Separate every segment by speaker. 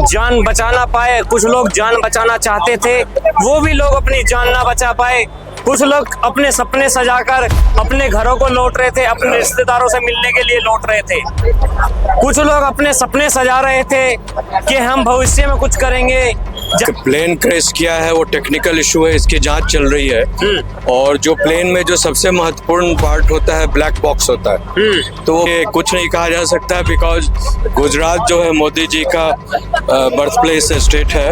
Speaker 1: जान बचा ना पाए, कुछ लोग जान बचाना चाहते थे, वो भी लोग अपनी जान ना बचा पाए। कुछ लोग अपने सपने सजाकर अपने घरों को लौट रहे थे, अपने रिश्तेदारों से मिलने के लिए लौट रहे थे। कुछ लोग अपने सपने सजा रहे थे कि हम भविष्य में कुछ करेंगे।
Speaker 2: प्लेन क्रैश किया है वो टेक्निकल इशू है, इसकी जांच चल रही है। और जो प्लेन में जो सबसे महत्वपूर्ण पार्ट होता है ब्लैक बॉक्स होता है, तो कुछ नहीं कहा जा सकता बिकॉज गुजरात जो है मोदी जी का बर्थ प्लेस स्टेट है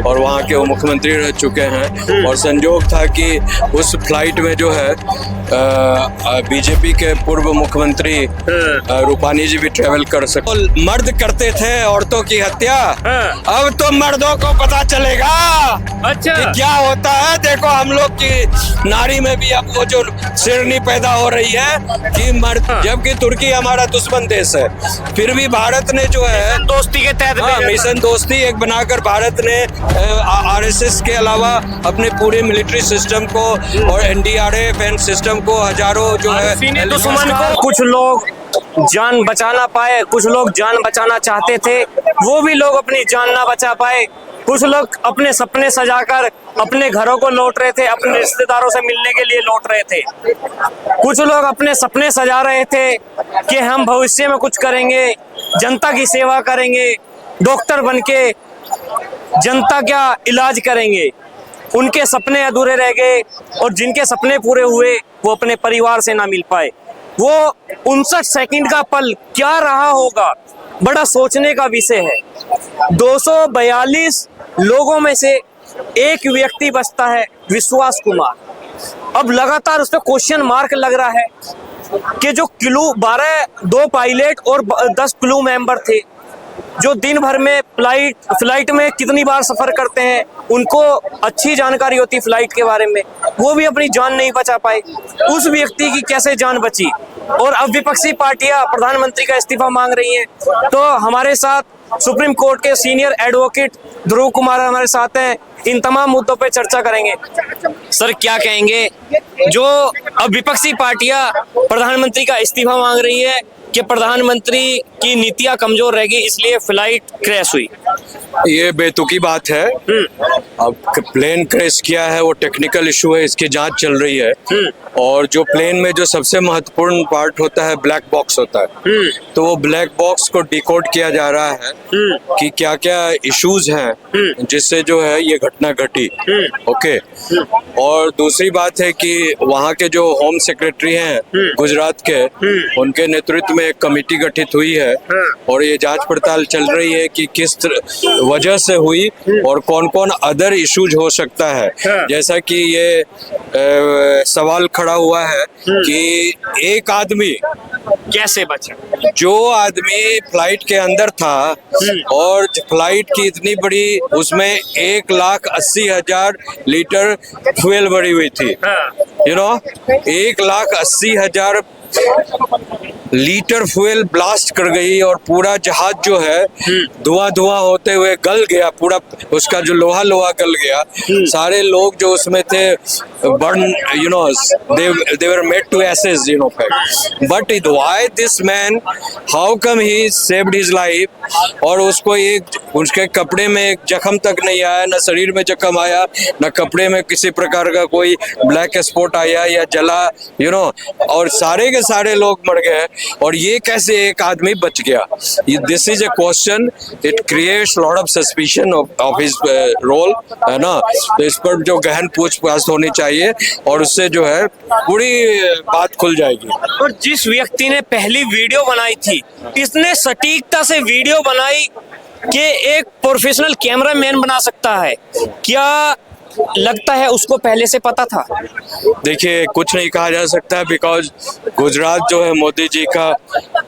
Speaker 2: और वहाँ के वो मुख्यमंत्री रह चुके हैं। और संजोग था कि उस फ्लाइट में जो है बीजेपी के पूर्व मुख्यमंत्री रूपानी जी भी ट्रेवल कर सकते। मर्द करते थे औरतों की हत्या, अब तो मर्दों को पता चलेगा
Speaker 1: अच्छा
Speaker 2: कि क्या होता है। देखो हम लोग की नारी में भी अब वो जो शेरनी पैदा हो रही है कि मर्द, जबकि तुर्की हमारा दुश्मन देश है, फिर भी भारत ने जो है
Speaker 1: दोस्ती के तहत
Speaker 2: मिशन दोस्ती एक बनाकर भारत ने आरएसएस के अलावा अपने पूरे मिलिट्री सिस्टम को और एनडीआरएफ एंड सिस्टम को हजारों जो है
Speaker 1: दुश्मन को। कुछ लोग जान बचा ना पाए, कुछ लोग जान बचाना चाहते थे, वो भी लोग अपनी जान ना बचा पाए। कुछ लोग अपने सपने सजाकर अपने घरों को लौट रहे थे, अपने रिश्तेदारों से मिलने के लिए लौट रहे थे। कुछ लोग अपने सपने सजा रहे थे कि हम भविष्य में कुछ करेंगे, जनता की सेवा करेंगे, डॉक्टर बनके जनता का इलाज करेंगे। उनके सपने अधूरे रह गए और जिनके सपने पूरे हुए वो अपने परिवार से ना मिल पाए। वो 59 सेकंड का पल क्या रहा होगा, बड़ा सोचने का विषय है। 242 लोगों में से एक व्यक्ति बचता है, विश्वास कुमार। अब लगातार उस पर क्वेश्चन मार्क लग रहा है कि जो 2 पायलट और 10 क्रू मेंबर थे, जो दिन भर में फ्लाइट में कितनी बार सफर करते हैं, उनको अच्छी जानकारी होती फ्लाइट के बारे में, वो भी अपनी जान नहीं बचा पाए। उस व्यक्ति की कैसे जान बची? और अब विपक्षी पार्टियां प्रधानमंत्री का इस्तीफा मांग रही हैं। तो हमारे साथ सुप्रीम कोर्ट के सीनियर एडवोकेट ध्रुव कुमार हमारे साथ हैं, इन तमाम मुद्दों पे चर्चा करेंगे। सर क्या कहेंगे, जो अब विपक्षी पार्टियां प्रधानमंत्री का इस्तीफा मांग रही है कि प्रधानमंत्री की नीतियां कमजोर रहेगी इसलिए फ्लाइट क्रैश हुई?
Speaker 2: ये बेतुकी बात है। अब प्लेन क्रैश किया है वो टेक्निकल इशू है, इसकी जांच चल रही है। और जो प्लेन में जो सबसे महत्वपूर्ण पार्ट होता है ब्लैक बॉक्स होता है, तो वो ब्लैक बॉक्स को डिकोड किया जा रहा है कि क्या क्या इश्यूज हैं जिससे जो है ये घटना घटी। ओके। और दूसरी बात है कि वहाँ के जो होम सेक्रेटरी हैं गुजरात के, उनके नेतृत्व में एक कमेटी गठित हुई है और ये जांच पड़ताल चल रही है कि किस वजह से हुई और कौन कौन अदर इश्यूज हो सकता है। जैसा कि ये सवाल खड़ा हुआ है कि एक आदमी
Speaker 1: कैसे बचा,
Speaker 2: जो आदमी फ्लाइट के अंदर था और फ्लाइट की इतनी बड़ी, उसमें 1,80,000 लीटर फ्यूल भरी हुई थी। 1,80,000 लीटर फ्यूल ब्लास्ट कर गई और पूरा जहाज जो है धुआं होते हुए गल गया, पूरा उसका जो लोहा गल गया। सारे लोग जो उसमें थे burn, they were made to ashes, but why this man, how come he saved his life? और उसको उसके कपड़े में एक जख्म तक नहीं आया, ना शरीर में जख्म आया, ना कपड़े में किसी प्रकार का कोई ब्लैक स्पॉट आया या जला, और सारे के सारे लोग मर गए और ये कैसे एक आदमी बच गया? This is a question, it creates lot of suspicion of his role, है ना। तो इस पर जो गहन पूछताछ होनी चाहिए और उससे जो है पूरी बात खुल जाएगी।
Speaker 1: और जिस व्यक्ति ने पहली वीडियो बनाई थी, इसने सटीकता से वीडियो बनाई कि एक प्रोफेशनल कैमरामैन बना सकता है। क्या लगता है उसको पहले से पता था?
Speaker 2: देखिए कुछ नहीं कहा जा सकता बिकॉज गुजरात जो है मोदी जी का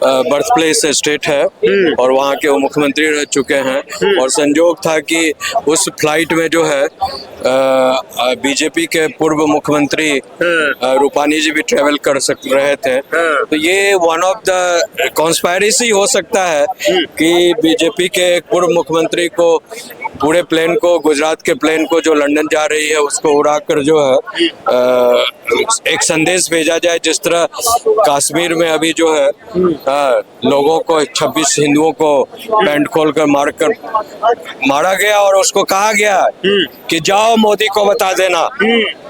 Speaker 2: बर्थ प्लेस स्टेट है और वहाँ के वो मुख्यमंत्री रह चुके हैं। और संजोग था कि उस फ्लाइट में जो है बीजेपी के पूर्व मुख्यमंत्री रूपानी जी भी ट्रेवल कर रहे थे। तो ये वन ऑफ द कॉन्स्पायरेसी हो सकता है कि बीजेपी के पूर्व मुख्यमंत्री को पूरे प्लेन को, गुजरात के प्लेन को जो लंदन जा रही है उसको उड़ाकर जो है एक संदेश भेजा जाए, जिस तरह कश्मीर में अभी जो है लोगों को 26 हिंदुओं को पैंट खोलकर मारा गया और उसको कहा गया कि जाओ मोदी को बता देना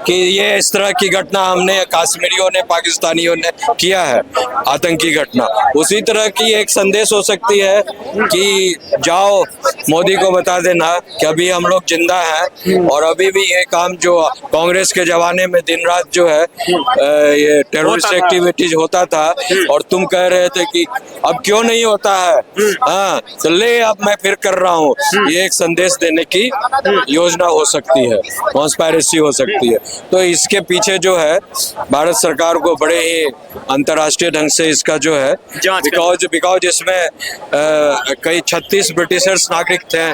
Speaker 2: कि ये इस तरह की घटना हमने कश्मीरियों ने, पाकिस्तानियों ने किया है, आतंकी घटना। उसी तरह की एक संदेश हो सकती है कि जाओ मोदी को बता देना कि अभी हम लोग जिंदा हैं और अभी भी ये काम जो कांग्रेस के जमाने में दिन रात जो है ये टेररिस्ट एक्टिविटीज होता था और तुम कह रहे थे कि अब क्यों नहीं होता है, हाँ तो ले अब मैं फिर कर रहा हूँ, ये एक संदेश देने की योजना हो सकती है, कॉन्स्पायरेसी हो सकती है। तो इसके पीछे जो है भारत सरकार को बड़े ही अंतर्राष्ट्रीय ढंग से इसका जो है बिकॉज इसमें कई 36 ब्रिटिशर्स नागरिक थे,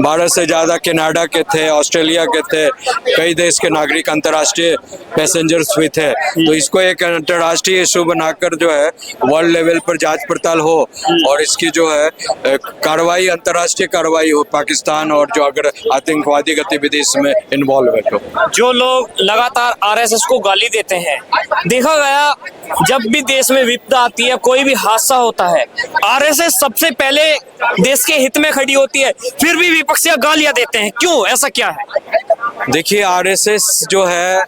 Speaker 2: भारत से ज्यादा कनाडा के थे, ऑस्ट्रेलिया के थे, कई देश के नागरिक अंतर्राष्ट्रीय पैसेंजर्स भी थे। तो इसको एक अंतर्राष्ट्रीय इशू बनाकर जो है वर्ल्ड लेवल पर जांच पड़ताल हो और इसकी जो है कार्रवाई, अंतर्राष्ट्रीय कार्रवाई हो पाकिस्तान और जो अगर आतंकवादी गतिविधि इसमें इन्वॉल्व हो।
Speaker 1: जो लोग लगातार आरएसएस को गाली देते हैं, देखा गया जब भी देश में विपदा आती है, कोई भी हादसा होता है, आरएसएस सबसे पहले देश के हित में खड़ी होती है, फिर भी विपक्षी गालियां देते हैं, क्यों, ऐसा क्या है?
Speaker 2: देखिए आरएसएस जो है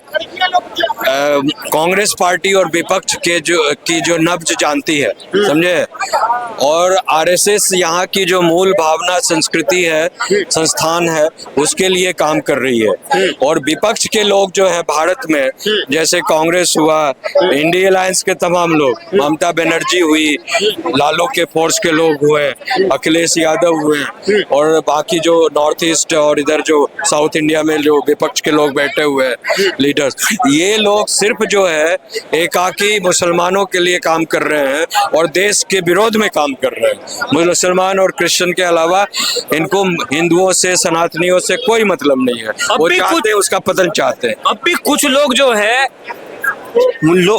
Speaker 2: कांग्रेस पार्टी और विपक्ष के जो नब्ज जानती है, समझे, और आरएसएस यहाँ की जो मूल भावना, संस्कृति है, संस्थान है, उसके लिए काम कर रही है। और विपक्ष के लोग जो है भारत में, जैसे कांग्रेस हुआ, इंडिया अलायंस के तमाम लोग, ममता बनर्जी हुई, लालू के फोर्स के लोग हुए, अखिलेश यादव हुए और बाकी जो नॉर्थ ईस्ट और इधर जो साउथ इंडिया में जो विपक्ष के लोग बैठे हुए हैं लीडर्स, ये लोग सिर्फ जो है एकाकी मुसलमानों के लिए काम कर रहे हैं और देश के विरोध में काम कर रहे हैं। मुसलमान और क्रिश्चियन के अलावा इनको हिंदुओं से, सनातनियों से कोई मतलब नहीं है। वो चाहते हैं, उसका पतन चाहते हैं।
Speaker 1: अब भी कुछ लोग जो है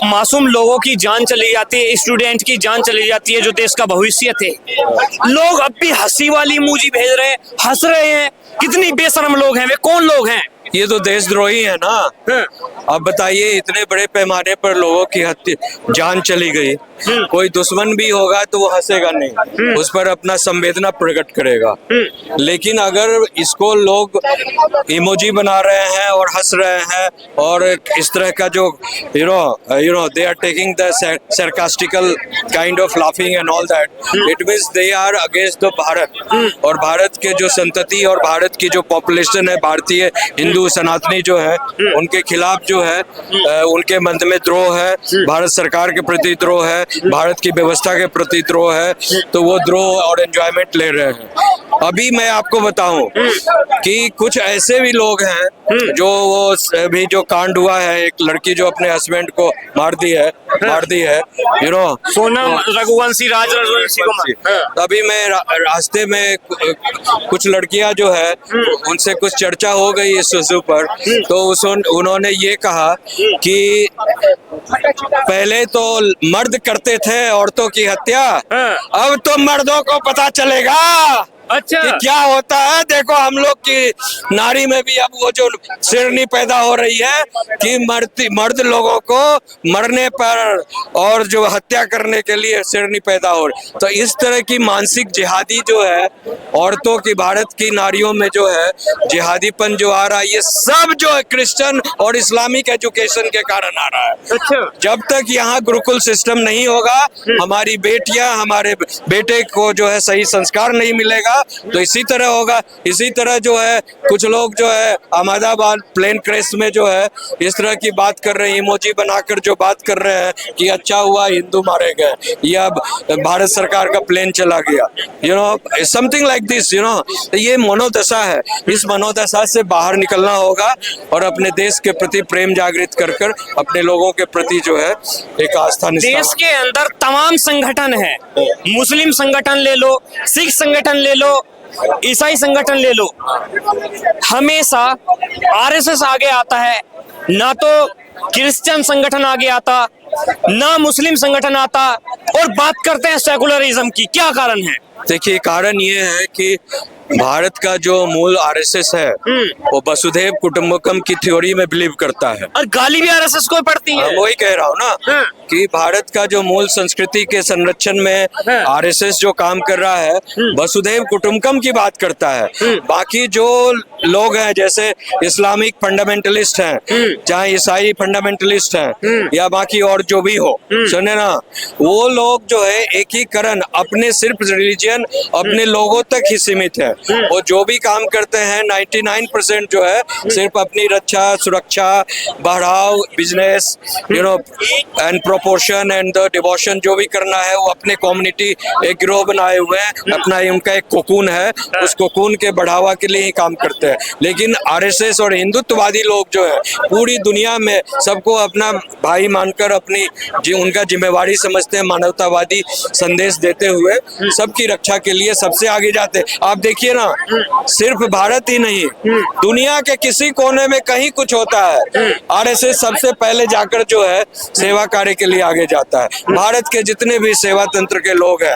Speaker 1: मासूम लोगों की जान चली जाती है, स्टूडेंट की जान चली जाती है, जो देश का भविष्य थे, लोग अब भी हंसी वाली इमोजी भेज रहे हैं, हंस रहे हैं। कितनी बेशरम लोग हैं, वे कौन लोग हैं?
Speaker 2: ये तो देशद्रोही है ना। अब बताइए, इतने बड़े पैमाने पर लोगों की हत्या, जान चली गई, कोई दुश्मन भी होगा तो वो हंसेगा नहीं, उस पर अपना संवेदना प्रकट करेगा। लेकिन अगर इसको लोग इमोजी बना रहे हैं और हंस रहे हैं और इस तरह का जो you know they are taking the sarcastical kind of laughing and all that, it means they are against the Bharat और भारत के जो संतति और भारत की जो पॉपुलेशन है, भारतीय हिंदू सनातनी जो है, उनके खिलाफ जो है उनके मन में द्रोह है, भारत सरकार के प्रति द्रोह है, भारत की व्यवस्था के प्रति द्रोह है, तो वो द्रोह और एंजॉयमेंट ले रहे हैं। अभी मैं आपको बताऊं कि कुछ ऐसे भी लोग हैं जो वो अभी जो कांड हुआ है, एक लड़की जो अपने हस्बैंड को मार दी है यू नो,
Speaker 1: सोनम रघुवंशी, रघुवंशी को।
Speaker 2: अभी मैं रास्ते में कुछ लड़कियां जो है उनसे कुछ चर्चा हो गई इस इशू पर, तो उन्होंने ये कहा कि पहले तो मर्द करते थे औरतों की हत्या, अब तो मर्दों को पता चलेगा
Speaker 1: अच्छा
Speaker 2: कि क्या होता है। देखो हम लोग की नारी में भी अब वो जो शेरनी पैदा हो रही है कि मर्द लोगों को मरने पर और जो हत्या करने के लिए शेरनी पैदा हो रही। तो इस तरह की मानसिक जिहादी जो है औरतों की, भारत की नारियों में जो है जिहादीपन जो आ रहा है, ये सब जो है क्रिश्चियन और इस्लामिक एजुकेशन के कारण आ रहा है।
Speaker 1: अच्छा,
Speaker 2: जब तक यहाँ गुरुकुल सिस्टम नहीं होगा, हमारी बेटियां, हमारे बेटे को जो है सही संस्कार नहीं मिलेगा, तो इसी तरह होगा। इसी तरह जो है कुछ लोग जो है अहमदाबाद प्लेन क्रैश में जो है इस तरह की बात कर रहे हैं, इमोजी बनाकर जो बात कर रहे हैं कि अच्छा हुआ हिंदू मारे गए या भारत सरकार का प्लेन चला गया, you know, something like this, you know. ये मनोदशा है, इस मनोदशा से बाहर निकलना होगा और अपने देश के प्रति प्रेम जागृत कर अपने लोगों के प्रति जो है एक आस्था।
Speaker 1: देश के अंदर तमाम संगठन है, मुस्लिम संगठन ले लो, सिख संगठन ले लो, ईसाई संगठन ले लो, हमेशा आरएसएस आगे आता है। ना तो क्रिश्चियन संगठन आगे आता, ना मुस्लिम संगठन आता, और बात करते हैं सेकुलरिज्म की। क्या कारण है?
Speaker 2: देखिए, कारण ये है कि भारत का जो मूल आरएसएस है वो वसुधैव कुटुंबकम की थ्योरी में बिलीव करता है।
Speaker 1: और गाली भी आरएसएस को पड़ती है।
Speaker 2: वही कह रहा हूँ ना
Speaker 1: हाँ।
Speaker 2: कि भारत का जो मूल संस्कृति के संरक्षण में
Speaker 1: हाँ।
Speaker 2: आरएसएस जो काम कर रहा है वसुधैव कुटुंबकम की बात करता है। बाकी जो लोग हैं जैसे इस्लामिक फंडामेंटलिस्ट हैं, चाहे ईसाई फंडामेंटलिस्ट हैं या बाकी और जो भी हो, सुने ना, वो लोग जो है एकीकरण अपने सिर्फ रिलीजन अपने लोगों तक ही सीमित है। वो जो भी काम करते हैं 99% जो है सिर्फ अपनी रक्षा सुरक्षा बढ़ाव business and proportion and the devotion जो भी करना है वो अपने कम्युनिटी एक गिरोह बनाए हुए हैं। अपना उनका एक कोकून है, उस कोकून के बढ़ावा के लिए ही काम करते हैं। लेकिन आरएसएस और हिंदुत्ववादी लोग जो है पूरी दुनिया में सबको अपना भाई मानकर अपनी उनका जिम्मेवारी समझते हैं, मानवतावादी संदेश देते हुए सबकी रक्षा के लिए सबसे आगे जाते हैं। आप देखिए ना, सिर्फ भारत ही नहीं दुनिया के किसी कोने में कहीं कुछ होता है आरएसएस सबसे पहले जाकर जो है सेवा कार्य के लिए आगे जाता है। भारत के जितने भी सेवा तंत्र के लोग हैं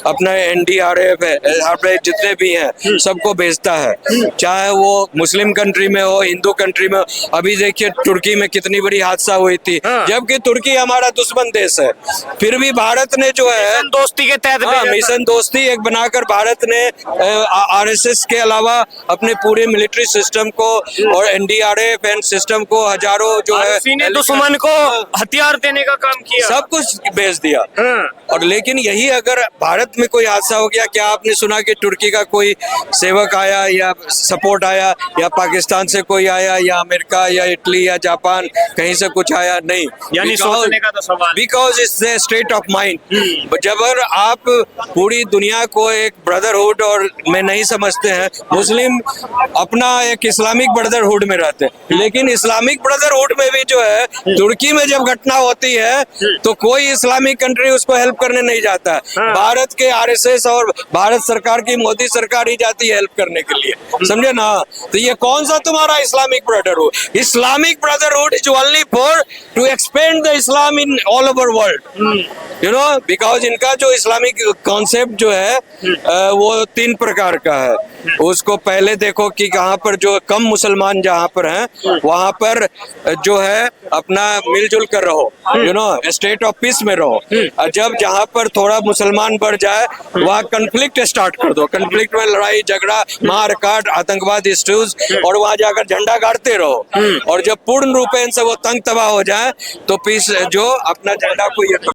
Speaker 2: अपना एनडीआरएफ है, जितने भी हैं सबको भेजता है, चाहे वो मुस्लिम कंट्री में हो हिंदू कंट्री में हो। अभी देखिए तुर्की में कितनी बड़ी हादसा हुई थी, जबकि तुर्की हमारा दुश्मन देश है, फिर भी भारत ने जो है
Speaker 1: दोस्ती के तहत
Speaker 2: मिशन दोस्ती एक बनाकर भारत ने आरएसएस के अलावा अपने पूरे मिलिट्री सिस्टम को और एनडीआरएफ एंड सिस्टम को हजारों जो है
Speaker 1: दुश्मन को हथियार देने का काम किया,
Speaker 2: सब कुछ भेज दिया। और लेकिन यही अगर भारत में कोई हादसा हो गया, क्या आपने सुना कि तुर्की का कोई सेवक आया या सपोर्ट आया या पाकिस्तान से कोई आया या अमेरिका या इटली या जापान कहीं से कुछ आया? नहीं।
Speaker 1: यानी सोचने का तो सवाल,
Speaker 2: because it's the state of mind. जब आप पूरी दुनिया को एक ब्रदरहुड और में नहीं समझते हैं, मुस्लिम अपना एक इस्लामिक ब्रदरहुड में रहते हैं, लेकिन इस्लामिक ब्रदरहुड में भी जो है तुर्की में जब घटना होती है तो कोई इस्लामिक कंट्री उसको हेल्प करने नहीं जाता। भारत के आरएसएस और भारत सरकार की मोदी सरकार ही जाती है हेल्प करने के लिए, समझे ना? तो ये कौन सा तुम्हारा Islamic brotherhood? Islamic brotherhood is only for to expand the Islam in all over world, because इनका जो इस्लामिक कॉन्सेप्ट जो है वो 3 प्रकार का है। उसको पहले देखो कि कहाँ पर जो कम मुसलमान जहाँ पर हैं वहाँ पर जो है अपना मिलजुल कर रहो, स्टेट ऑफ पीस में रहो। और जब जहाँ पर थोड़ा मुसलमान बढ़ जाए वहाँ कन्फ्लिक्ट स्टार्ट कर दो, कन्फ्लिक्ट में लड़ाई झगड़ा मार काट आतंकवाद इश्यूज, और वहाँ जाकर झंडा गाड़ते रहो। और जब पूर्ण रूपेण से वो तंग तबाह हो जाए तो पीस जो अपना झंडा को ये